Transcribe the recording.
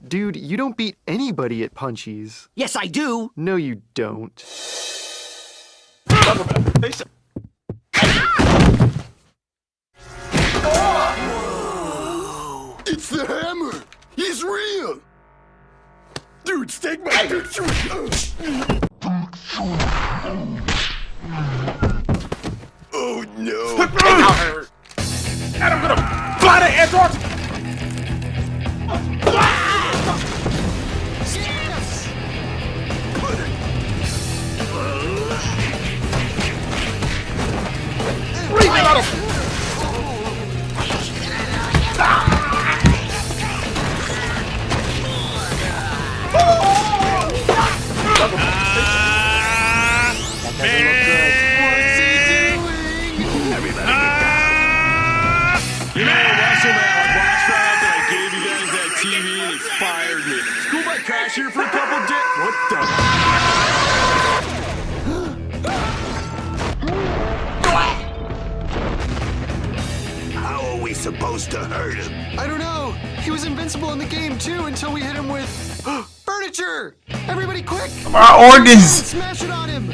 Dude, you don't beat anybody at punchies. Yes, I do. No, you don't. It's the hammer! He's real! Dude, take my picture! Oh no! And I'm gonna fly to Antarctica! Breathing out of... You know, that's so bad. Like, last Friday I gave you guys that TV and it fired me. It's cool if I crash here for a couple days. What the? How are we supposed to hurt him? I don't know. He was invincible in the game too until we hit him with furniture. Everybody, quick! Our organs. Smash it on him.